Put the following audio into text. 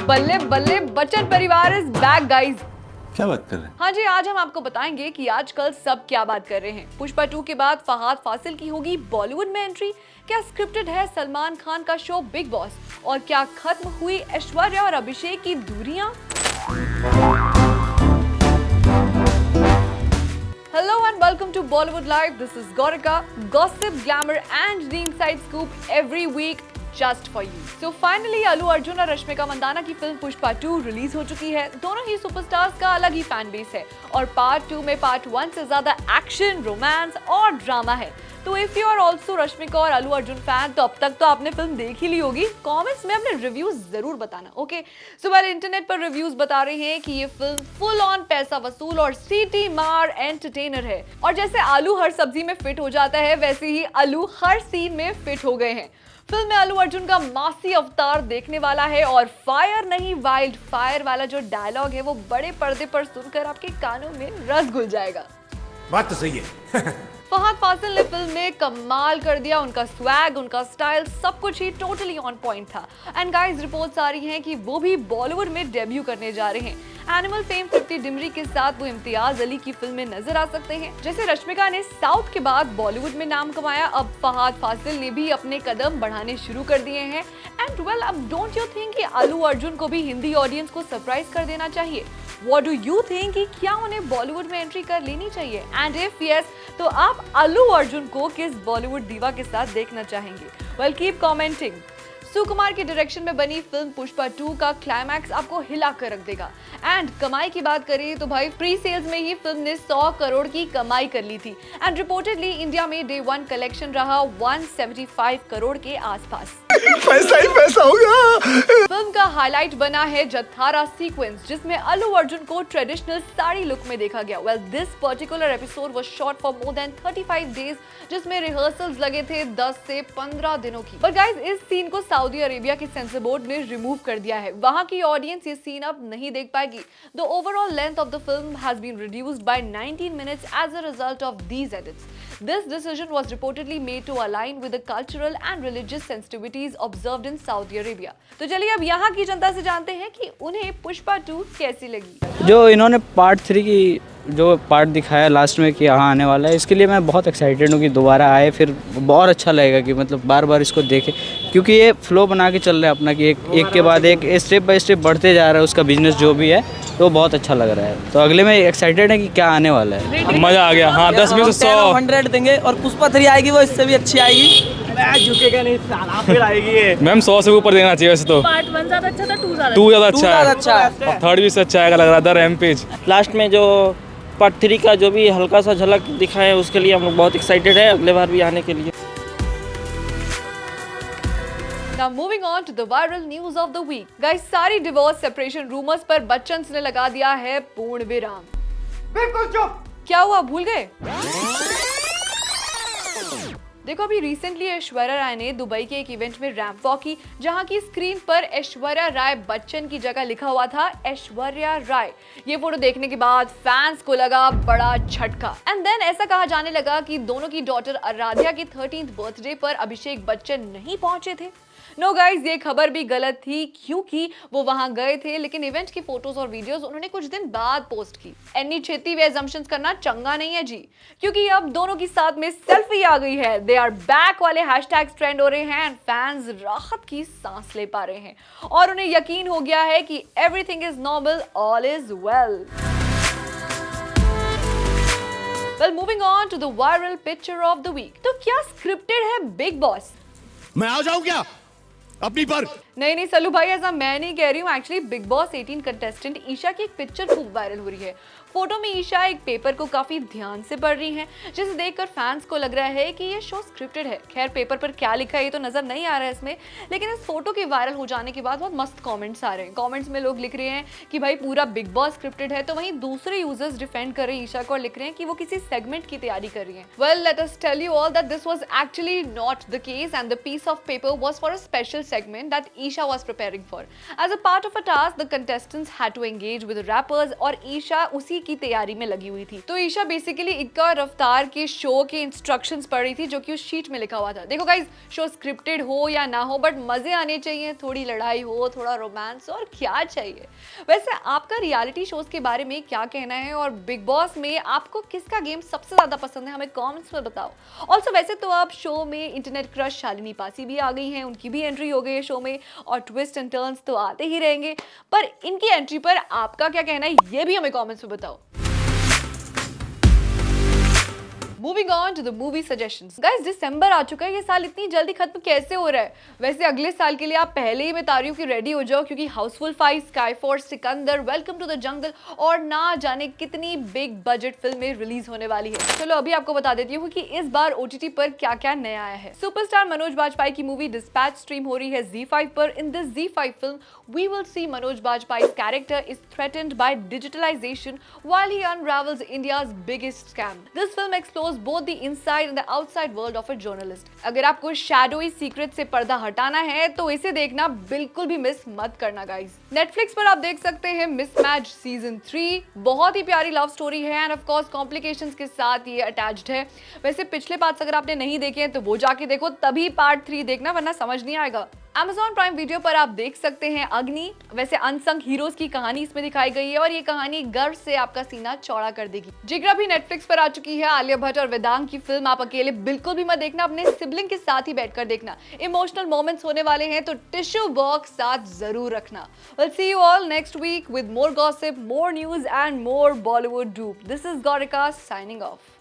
बल्ले बल्ले बच्चन परिवार इज बैक गाइस। क्या बात कर रहे हैं? हाँ जी, आज हम आपको बताएंगे कि आजकल सब क्या बात कर रहे हैं। पुष्पा 2 के बाद फहाद फासिल की होगी बॉलीवुड में एंट्री, क्या स्क्रिप्टेड है सलमान खान का शो बिग बॉस, और क्या खत्म हुई ऐश्वर्या और अभिषेक की दूरियां। Hello and welcome to Bollywood Live. This is Gorika. Gossip, glamour and the inside scoop every week just for you. So finally Allu Arjun और रश्मिका मंदाना की फिल्म पुष्पा 2 रिलीज हो चुकी है। दोनों ही सुपरस्टार्स का अलग ही फैन बेस है और पार्ट 2 में पार्ट 1 से ज्यादा एक्शन, रोमांस और ड्रामा है। तो if you are also Rashmika और अल्लू अर्जुन फैन तो अब तक तो आपने फिल्म देख ही ली होगी। कमेंट्स में अपने रिव्यूज जरूर बताना, ओके। सो वेल, इंटरनेट पर रिव्यूज बता रहे हैं कि ये फिल्म फुल ऑन पैसा वसूल और सीटी मार एंटरटेनर है। और जैसे आलू हर सब्जी में फिट हो जाता है, वैसे ही अल्लू हर सीन में फिट हो गए हैं। फिल्म में अल्लू अर्जुन का मासी अवतार देखने वाला है और फायर नहीं वाइल्ड फायर वाला जो डायलॉग है वो बड़े पर्दे पर सुनकर आपके कानों में रस घुल जाएगा। बात तो सही है। फहाद फासिल ने फिल्म में कमाल कर दिया। उनका स्वैग, उनका स्टाइल, सब कुछ ही टोटली ऑन पॉइंट था। एंड गाइस, रिपोर्ट्स आ रही हैं कि वो भी बॉलीवुड में डेब्यू करने जा रहे हैं। एनिमल फेम 50 डिमरी के साथ वो इम्तियाज अली की फिल्म में नजर आ सकते हैं। जैसे रश्मिका ने साउथ के बाद बॉलीवुड में नाम कमाया, अब फहाद फासिल ने भी अपने कदम बढ़ाने शुरू कर दिए हैं। एंड वेल, अब डोंट यू थिंक कि अल्लू अर्जुन को भी हिंदी ऑडियंस को सरप्राइज कर देना चाहिए? What do you think कि क्या उन्हें बॉलीवुड में एंट्री कर लेनी चाहिए? एंड इफ यस, तो आप अल्लू अर्जुन को किस बॉलीवुड दीवा के साथ देखना चाहेंगे? Well, keep commenting. सुकुमार के डायरेक्शन में बनी फिल्म पुष्पा 2 का क्लाइमैक्स आपको हिला कर रख देगा। एंड कमाई की बात करें तो भाई प्री सेल्स में ही फिल्म ने 100 करोड़ की कमाई कर ली थी। एंड रिपोर्टेडली इंडिया में डे 1 कलेक्शन रहा 175 करोड़ के आसपास। पैसा ही पैसा होगा। फिल्म का हाईलाइट बना है जत्थारा सीक्वेंस, जिसमें अल्लू अर्जुन को ट्रेडिशनल साड़ी लुक में देखा गया। Well, this particular episode was shot for more than 35 days, जिसमें रिहर्सल्स लगे थे 10 से 15 दिनों की। बट गाइस, इस सीन को सऊदी अरेबिया के सेंसर बोर्ड ने रिमूव कर दिया है। वहां की ऑडियंस ये सीन अब नहीं देख पाएगी। The overall length of the film has been reduced by 19 minutes as a result of these edits. This decision was reportedly made to align with the cultural and religious sensitivities observed in Saudi Arabia. तो चलिए अब यहाँ की जनता से जानते हैं कि उन्हें पुष्पा 2 कैसी लगी। जो इन्होंने पार्ट 3 की जो पार्ट दिखाया लास्ट में कि यहाँ आने वाला है, इसके लिए मैं बहुत एक्साइटेड हूँ कि दोबारा आए, फिर बहुत अच्छा लगेगा कि मतलब बार बार इसको देखें, क्योंकि ये फ्लो बना के चल रहा है अपना कि एक के बाद एक स्टेप बाय स्टेप बढ़ते जा रहा है उसका बिजनेस जो भी है, तो बहुत अच्छा लग रहा है। तो अगले में एक्साइटेड है कि क्या आने वाला है। मजा आ गया। हाँ, 10 में से 100 100 देंगे और पुष्पा 3 आएगी, वो इससे भी अच्छी आएगी। झुकेगा नहीं साला, फिर आएगी ये। मैम 100 से ऊपर देना चाहिए वैसे तो। पार्ट 1 ज्यादा अच्छा था, 2 ज्यादा 2 ज्यादा अच्छा है, अच्छा है। और 3rd भी से अच्छा आएगा लग रहा था। रैम्पेज लास्ट में जो पार्ट 3 का जो भी हल्का सा झलक दिखाए, उसके लिए हम लोग बहुत एक्साइटेड है अगले बार भी आने के लिए। Now moving on to the viral news of the week. Guys, सारी डिवोर्स सेपरेशन रूमर्स पर बच्चन ने लगा दिया है पूर्ण विराम। बिल्कुल चुप। क्या हुआ, भूल गए? देखो, अभी रिसेंटली ऐश्वर्या राय ने दुबई के एक इवेंट में रैंप वॉक की, जहां की स्क्रीन पर ऐश्वर्या राय बच्चन की जगह लिखा हुआ था ऐश्वर्या राय। ये फोटो देखने के बाद फैंस को लगा बड़ा झटका। एंड देन ऐसा कहा जाने लगा कि दोनों की डॉटर आराध्या की 13th बर्थडे पर अभिषेक बच्चन नहीं पहुंचे थे। नो गाइज, ये खबर भी गलत थी, क्योंकि वो वहां गए थे, लेकिन इवेंट की फोटोज और वीडियोस उन्होंने कुछ दिन बाद पोस्ट की। एनी छेती वे assumptions करना चंगा नहीं है जी, क्योंकि अब दोनों की साथ में सेल्फी आ गई है। दे आर बैक वाले हैशटैग्स ट्रेंड हो रहे हैं एंड फैंस राहत की सांस ले पा रहे हैं और उन्हें यकीन हो गया है कि everything is normal, all is well. Well, moving on to the viral picture of the week. तो क्या स्क्रिप्टेड है बिग बॉस? मैं आ जाऊं क्या अपनी पर? नहीं सल्लू भाई, ऐसा मैं नहीं कह रही हूँ। Actually Bigg Boss 18 contestant Isha की एक पिक्चर खूब वायरल हो रही है। फोटो में ईशा एक पेपर को काफी ध्यान से पढ़ रही हैं, जिसे देखकर फैंस को लग रहा है कि ये शो स्क्रिप्टेड है। खैर, पेपर पर क्या लिखा है ये तो नजर नहीं आ रहा है इसमें, लेकिन इस फोटो के वायरल हो जाने के बाद बहुत मस्त कमेंट्स आ रहे हैं। कमेंट्स में लोग लिख रहे हैं कि भाई पूरा बिग बॉस स्क्रिप्टेड है, तो वहीं दूसरे यूजर्स डिफेंड कर रहे हैं ईशा को और लिख रहे हैं कि वो किसी सेगमेंट की तैयारी कर रही है। Well, let us tell you all that this was actually not the case and the piece of paper was for a special segment that Isha was preparing for. As a part of a task, the contestants had to engage with rappers और ईशा उसी की तैयारी में लगी हुई थी। तो Isha basically इक्का रफ्तार के शो के इंस्ट्रक्शंस पढ़ रही थी जो कि उस शीट में लिखा हुआ था। देखो गाइज, शो स्क्रिप्टेड हो या ना हो, बट मजे आने चाहिए, थोड़ी लड़ाई हो, थोड़ा रोमांस, और क्या चाहिए। वैसे आपका रियलिटी शोज के बारे में क्या कहना है और बिग बॉस में आपको किसका गेम सबसे ज्यादा पसंद है, हमें कमेंट्स में बताओ। ऑल्सो वैसे तो आप शो में इंटरनेट क्रश शालिनी पासी भी आ गई हैं, उनकी भी एंट्री हो गई है शो में, और ट्विस्ट एंड टर्न्स तो आते ही रहेंगे, पर इनकी एंट्री पर आपका क्या कहना है ये भी हमें कमेंट्स में बताओ। Moving on to the movie suggestions. Guys, दिसंबर आ चुका है, ये साल इतनी जल्दी खत्म कैसे हो रहा है। वैसे अगले साल के लिए आप पहले ही बता रही हूँ कि रेडी हो जाओ, क्योंकि Housefull 5, Sky Force, Sikandar, Welcome to the Jungle और ना जाने कितनी बिग बजट फिल्में रिलीज होने वाली है। चलो अभी आपको बता देती हूँ कि इस बार OTT पर क्या क्या नया आया है। सुपरस्टार मनोज बाजपेयी की मूवी डिस्पैच स्ट्रीम हो रही है ZEE5 पर। In this ZEE5 film we will see Manoj Bajpayee's character is threatened by digitalization while he unravels India's biggest scam. This film explores both the inside and the outside world of a journalist. अगर आपको shadowy secret से पर्दा हटाना है तो इसे देखना बिल्कुल भी मिस मत करना गाइस। नेटफ्लिक्स पर आप देख सकते हैं मिसमैच सीजन 3। बहुत ही प्यारी लव स्टोरी है एंड ऑफ कोर्स कॉम्प्लिकेशंस के साथ ये अटैच्ड है। वैसे पिछले पार्ट्स अगर आपने नहीं देखे हैं तो वो जाके देखो, तभी पार्ट 3 देखना, वरना समझ नहीं आएगा। Amazon प्राइम वीडियो पर आप देख सकते हैं अग्नि। वैसे अनसंग हीरोज की कहानी इसमें दिखाई गई है और ये कहानी गर्व से आपका सीना चौड़ा कर देगी। जिगरा भी नेटफ्लिक्स पर आ चुकी है। आलिया भट्ट और वेदांग की फिल्म आप अकेले बिल्कुल भी मत देखना, अपने सिबलिंग के साथ ही बैठकर देखना। इमोशनल मोमेंट्स होने वाले हैं तो टिश्यू बॉक्स साथ जरूर रखना। We'll see you all next week with more gossip, more news and more Bollywood dupe. This is Gaurika signing off.